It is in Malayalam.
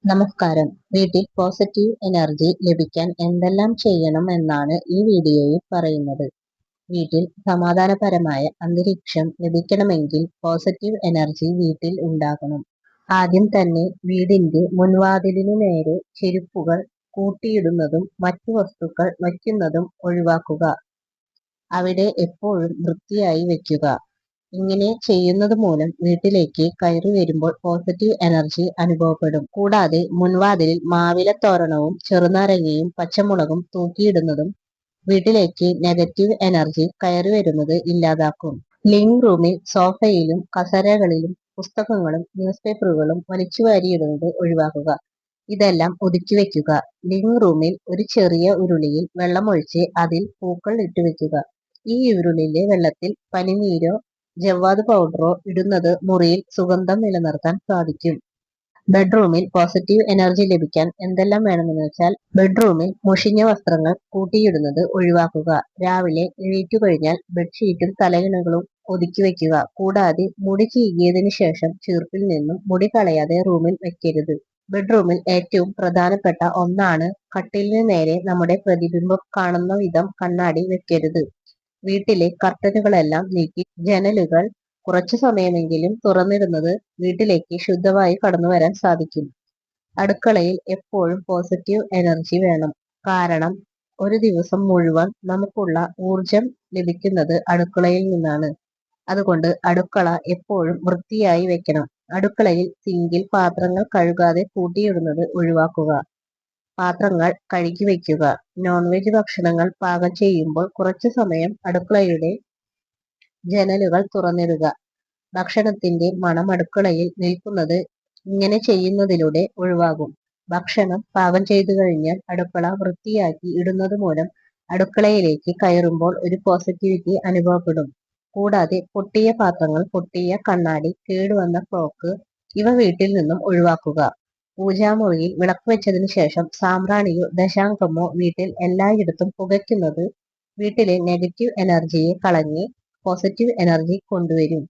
നമസ്കാരം. വീട്ടിൽ പോസിറ്റീവ് എനർജി ലഭിക്കാൻ എന്തെല്ലാം ചെയ്യണം എന്നാണ് ഈ വീഡിയോയിൽ പറയുന്നത്. വീട്ടിൽ സമാധാനപരമായ അന്തരീക്ഷം ലഭിക്കണമെങ്കിൽ പോസിറ്റീവ് എനർജി വീട്ടിൽ ഉണ്ടാകണം. ആദ്യം തന്നെ വീടിന്റെ മുൻവാതിലിനു നേരെ ചെരുപ്പുകൾ കൂട്ടിയിടുന്നതും മറ്റു വസ്തുക്കൾ വയ്ക്കുന്നതും ഒഴിവാക്കുക. അവിടെ എപ്പോഴും വൃത്തിയായി വയ്ക്കുക. ഇങ്ങനെ ചെയ്യുന്നത് മൂലം വീട്ടിലേക്ക് കയറി വരുമ്പോൾ പോസിറ്റീവ് എനർജി അനുഭവപ്പെടും. കൂടാതെ മുൻവാതിലിൽ മാവിലത്തോരണവും ചെറുനാരങ്ങയും പച്ചമുളകും തൂക്കിയിടുന്നതും വീട്ടിലേക്ക് നെഗറ്റീവ് എനർജി കയറി വരുന്നത് ഇല്ലാതാക്കും. ലിവിംഗ് റൂമിൽ സോഫയിലും കസേരകളിലും പുസ്തകങ്ങളും ന്യൂസ് പേപ്പറുകളും വലിച്ചുവാരിയിടുന്നത് ഒഴിവാക്കുക. ഇതെല്ലാം ഒതുക്കി വെക്കുക. ലിവിംഗ് റൂമിൽ ഒരു ചെറിയ ഉരുളിയിൽ വെള്ളമൊഴിച്ച് അതിൽ പൂക്കൾ ഇട്ടുവെക്കുക. ഈ ഉരുളിയിലെ വെള്ളത്തിൽ പനിനീരോ ജവ്വാദ് പൗഡറോ ഇടുന്നത് മുറിയിൽ സുഗന്ധം നിലനിർത്താൻ സാധിക്കും. ബെഡ്റൂമിൽ പോസിറ്റീവ് എനർജി ലഭിക്കാൻ എന്തെല്ലാം വേണമെന്ന് വെച്ചാൽ, ബെഡ്റൂമിൽ മുഷിഞ്ഞ വസ്ത്രങ്ങൾ കൂട്ടിയിടുന്നത് ഒഴിവാക്കുക. രാവിലെ എണീറ്റു കഴിഞ്ഞാൽ ബെഡ്ഷീറ്റും തലയിണകളും ഒതുക്കി വെക്കുക. കൂടാതെ മുടി ചീകിയതിനു ശേഷം ചീർപ്പിൽ നിന്നും മുടി കളയാതെ റൂമിൽ വെക്കരുത്. ബെഡ്റൂമിൽ ഏറ്റവും പ്രധാനപ്പെട്ട ഒന്നാണ് കട്ടിലിന് നേരെ നമ്മുടെ പ്രതിബിംബം കാണുന്ന വിധം കണ്ണാടി വെക്കരുത്. വീട്ടിലെ കർട്ടനുകളെല്ലാം നീക്കി ജനലുകൾ കുറച്ചു സമയമെങ്കിലും തുറന്നിടുന്നത് വീട്ടിലേക്ക് ശുദ്ധവായു കടന്നു വരാൻ സാധിക്കും. അടുക്കളയിൽ എപ്പോഴും പോസിറ്റീവ് എനർജി വേണം. കാരണം ഒരു ദിവസം മുഴുവൻ നമുക്കുള്ള ഊർജം ലഭിക്കുന്നത് അടുക്കളയിൽ നിന്നാണ്. അതുകൊണ്ട് അടുക്കള എപ്പോഴും വൃത്തിയായി വെക്കണം. അടുക്കളയിൽ സിങ്കിൽ പാത്രങ്ങൾ കഴുകാതെ കൂട്ടിയിടുന്നത് ഒഴിവാക്കുക. പാത്രങ്ങൾ കഴുകി വയ്ക്കുക. നോൺ വെജ് ഭക്ഷണങ്ങൾ പാകം ചെയ്യുമ്പോൾ കുറച്ചു സമയം അടുക്കളയുടെ ജനലുകൾ തുറന്നിടുക. ഭക്ഷണത്തിന്റെ മണം അടുക്കളയിൽ നിൽക്കുന്നത് ഇങ്ങനെ ചെയ്യുന്നതിലൂടെ ഒഴിവാകും. ഭക്ഷണം പാകം ചെയ്തു കഴിഞ്ഞാൽ അടുക്കള വൃത്തിയാക്കി ഇടുന്നത് മൂലം അടുക്കളയിലേക്ക് കയറുമ്പോൾ ഒരു പോസിറ്റിവിറ്റി അനുഭവപ്പെടും. കൂടാതെ പൊട്ടിയ പാത്രങ്ങൾ, പൊട്ടിയ കണ്ണാടി, കേടുവന്ന ക്ലോക്ക് ഇവ വീട്ടിൽ നിന്നും ഒഴിവാക്കുക. പൂജാമുറിയിൽ വിളക്ക് വെച്ചതിനു ശേഷം സാമ്പ്രാണിയോ ദശാങ്കമോ വീട്ടിൽ എല്ലായിടത്തും പുകയ്ക്കുന്നത് വീട്ടിലെ നെഗറ്റീവ് എനർജിയെ കളഞ്ഞ് പോസിറ്റീവ് എനർജി കൊണ്ടുവരും.